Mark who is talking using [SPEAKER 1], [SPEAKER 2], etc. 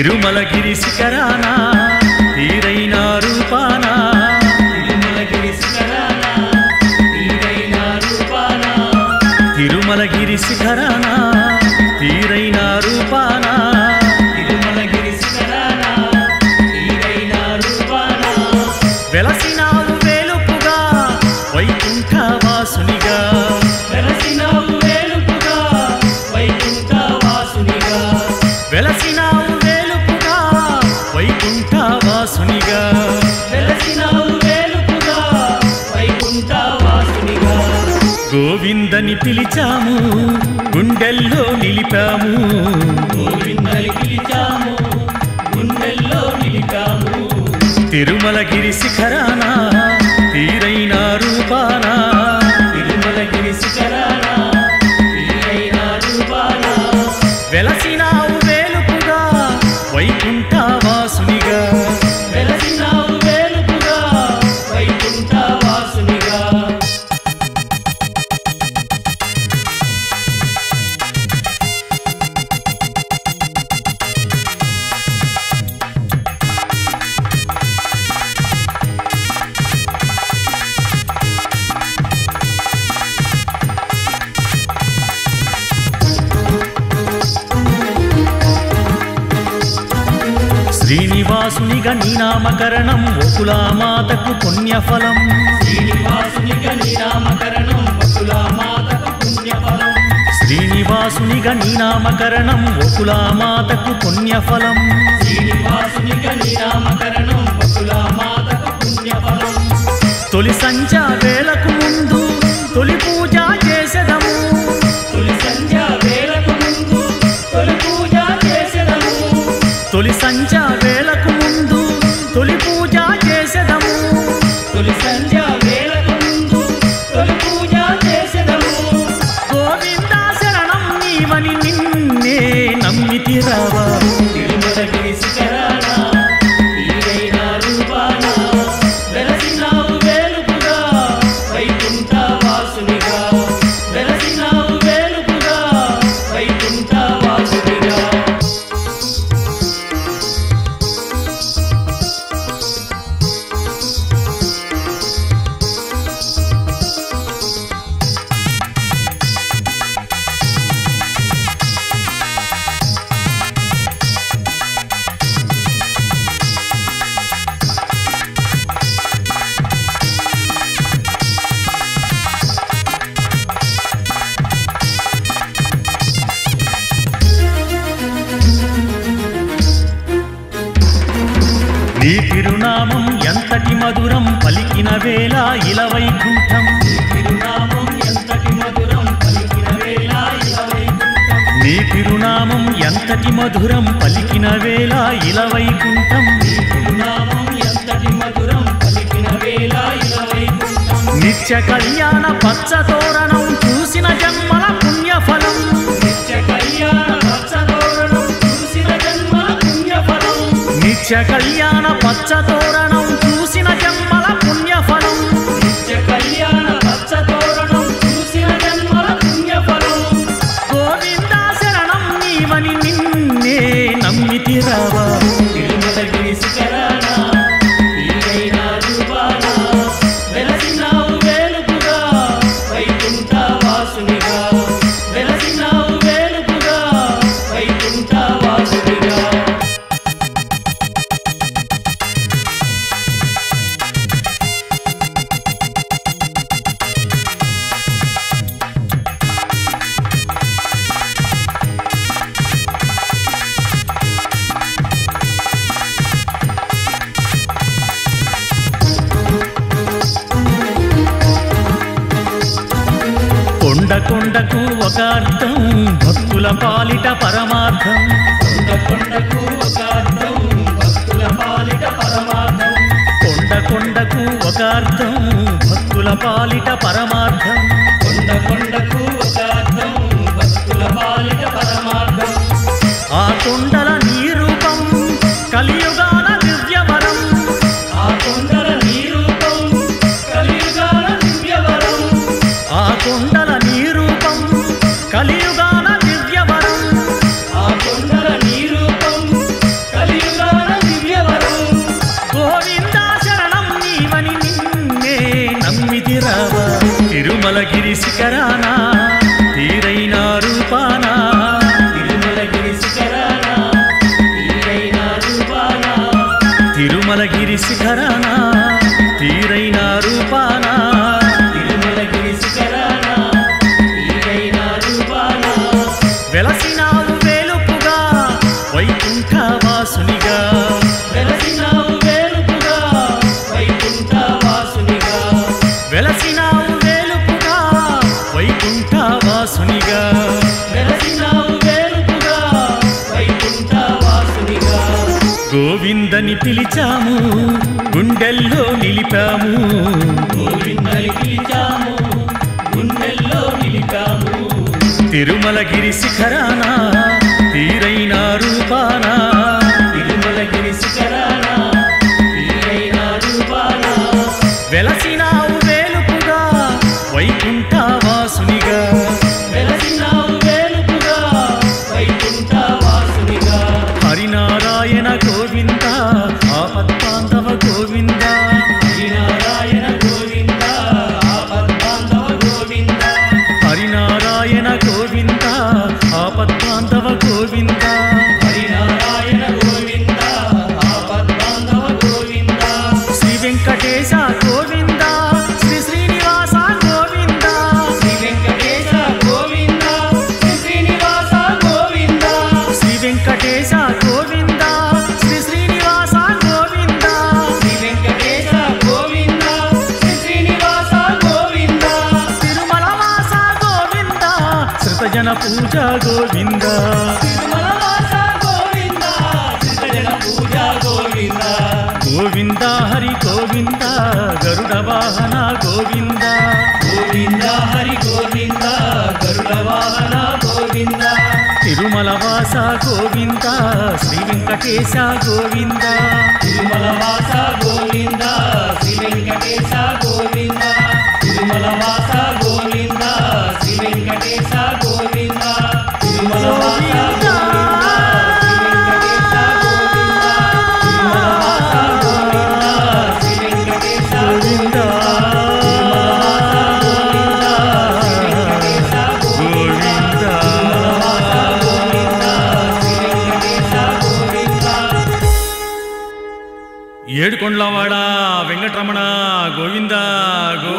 [SPEAKER 1] తిరుమలగిరి శిఖరాన తీరైన రూపాన
[SPEAKER 2] తిరుమలగిరి శిఖరాన తీరైన రూపాన
[SPEAKER 1] తిరుమలగిరి శిఖరాన తీరైన రూపాన
[SPEAKER 2] తిరుమలగిరి శిఖరాన తీరైన రూపాన
[SPEAKER 1] వెలసినావు వేలుపుగా వైకుంఠ వాసునిగా
[SPEAKER 2] వెలసినావు వేలుపుగా వైకుంఠ వాసునిగా
[SPEAKER 1] వెలసినావు వేలుపుగా వైకుంఠ వాసునిగా
[SPEAKER 2] వెలసినావు వేలుపుగా వైకుంఠ వాసునిగా
[SPEAKER 1] గోవిందని పిలిచాము గుండెల్లో నిలిపాము
[SPEAKER 2] గోవిందని పిలిచాము గుండెల్లో నిలిపాము
[SPEAKER 1] తిరుమలగిరి శిఖరాన తీరైన రూపాన
[SPEAKER 2] తిరుమలగిరి శిఖరాన తీరైన రూపాన
[SPEAKER 1] వెలసినావు వేలుపుగా వైకుంఠ వాసునిగా
[SPEAKER 2] వెలసినావు వేలుపుగా వైకుంఠ వాసునిగా
[SPEAKER 1] శ్రీనివాసునిగా నీ నామకరణం వకులామాతకు పుణ్యఫలం
[SPEAKER 2] శ్రీనివాసునిగా నీ నామకరణం వకులామాతకు పుణ్యఫలం
[SPEAKER 1] శ్రీనివాసునిగా నీ నామకరణం వకులామాతకు పుణ్యఫలం
[SPEAKER 2] శ్రీనివాసునిగా నీ నామకరణం వకులామాతకు పుణ్యఫలం
[SPEAKER 1] తొలి సంధ్యా వేళకు ముందు తొలి పూజ చేసెదము
[SPEAKER 2] తొలి సంధ్యా వేళకు ముందు తొలి పూజ చేసెదము
[SPEAKER 1] తొలి సంధ్యా వేళకు ముందు తొలి పూజ చేసెదము
[SPEAKER 2] తొలి సంధ్యా వేళకు ముందు తొలి పూజ చేసెదము
[SPEAKER 1] గోవింద శరణం నీవని నిన్నే నమ్మితిరావా
[SPEAKER 2] తిరుమలగిరి శిఖరాన తీరైన రూపాన వెలసినావు వేలుపుగా వైకుంఠ వాసునిగా వెలసినావు వేలుపుగా వైకుంఠ వాసునిగా
[SPEAKER 1] నీ తిరునామం ఎంతటి మధురం పలికిన వేళ ఇల వైకుంఠం
[SPEAKER 2] తిరునామం ఎంతటి మధురం పలికిన వేళ ఇలా వైకుంఠం
[SPEAKER 1] నీ తిరునామం ఎంతటి మధురం పలికిన వేళ ఇల వైకుంఠం
[SPEAKER 2] తిరునామం ఎంతటి మధురం పలికిన వేళ ఇలా వైకుంఠం
[SPEAKER 1] నిత్య కళ్యాణ పచ్చ తోరణం చూసిన జన్మల పుణ్యఫలం
[SPEAKER 2] నిత్య కళ్యాణ పచ్చ తోరణం చూసిన జన్మల పుణ్యఫలం
[SPEAKER 1] నిత్య కళ్యాణ పచ్చ తోరణం చూసిన జన్మల పుణ్యఫలం
[SPEAKER 2] నిత్య కళ్యాణ పచ్చ తోరణం చూసిన జన్మల పుణ్యఫలం
[SPEAKER 1] గోవింద శరణం నీవని నిన్నే నమ్మితిరావా
[SPEAKER 2] తిరుమలగిరి శిఖరాన తీరైన రూపాన వెలసినావు వేలుపుగా వైకుంఠ వాసునిగా వెలసినావు వేలుపుగా వైకుంఠ వాసునిగా
[SPEAKER 1] కొండ కొండకు ఒక అర్థం భక్తుల పాలిట పరమార్థం
[SPEAKER 2] కొండ కొండకు ఒక అర్థం భక్తుల పాలిట పరమార్థం
[SPEAKER 1] కొండ కొండకు ఒక అర్థం భక్తుల పాలిట పరమార్థం
[SPEAKER 2] కొండ కొండకు ఒక అర్థం భక్తుల పాలిట పరమార్థం
[SPEAKER 1] ఆ కొండల నీ రూపం కలియుగాల దివ్యవరం
[SPEAKER 2] ఆ కొండల నీ రూపం కలియుగాల దివ్యవరం
[SPEAKER 1] ఆ కొండల నీ రూపం కలియుగాల దివ్యవరం
[SPEAKER 2] ఆ కొండల నీ రూపం
[SPEAKER 1] పిలిచాము గుండెల్లో నిలిపాము
[SPEAKER 2] గోవిందని పిలిచాము గుండెల్లో నిలిపాము
[SPEAKER 1] తిరుమలగిరి శిఖరాన తీరైన రూపాన
[SPEAKER 2] తిరుమలగిరి శిఖరాన తీరైన రూపాన
[SPEAKER 1] వెలసినావు వేలుపుగా వైకుంఠ వాసునిగా
[SPEAKER 2] వెలసినావు వేలుపుగా వైకుంఠ వాసునిగా
[SPEAKER 1] హరినారాయణ గోవింద ఆపద్బాంధవ గోవింద
[SPEAKER 2] హరినారాయణ గోవింద ఆపద్బాంధవ గోవింద
[SPEAKER 1] హరినారాయణ గోవింద ఆపద్బాంధవ గోవింద
[SPEAKER 2] హరినారాయణ గోవింద ఆపద్బాంధవ గోవింద
[SPEAKER 1] శ్రీ వెంకటేశ గోవింద శ్రీ శ్రీనివాస గోవింద
[SPEAKER 2] శ్రీ వెంకటేశ గోవింద శ్రీ శ్రీనివాస గోవింద
[SPEAKER 1] శ్రీ వెంకటేశ గోవింద శ్రీ శ్రీనివాస గోవింద
[SPEAKER 2] శ్రీ వెంకటేశ గోవింద శ్రీ శ్రీనివాస గోవింద
[SPEAKER 1] తిరుమల వాస గోవింద శ్రుతజన పూజ గోవింద
[SPEAKER 2] తిరుమల వాస గోవింద శ్రీజన పూజ గోవింద
[SPEAKER 1] గోవింద హరి గోవింద గరుడ వాహన గోవింద
[SPEAKER 2] గోవింద హరి గోవింద గరుడ వాహన గోవింద
[SPEAKER 1] తిరుమల వాస గోవింద శ్రీ వెంకటేశ గోవింద
[SPEAKER 2] తిరుమల వాస గోవింద శ్రీ వెంకటేశ గోవింద తిరుమల వాస గోవింద శ్రీ వెంకటేశ గోవింద తిరుమల వాస గోవింద శ్రీ వెంకటేశ గోవింద
[SPEAKER 1] గోవింద ఏడుకొండలవాడ వెంకటరమణ గోవింద గో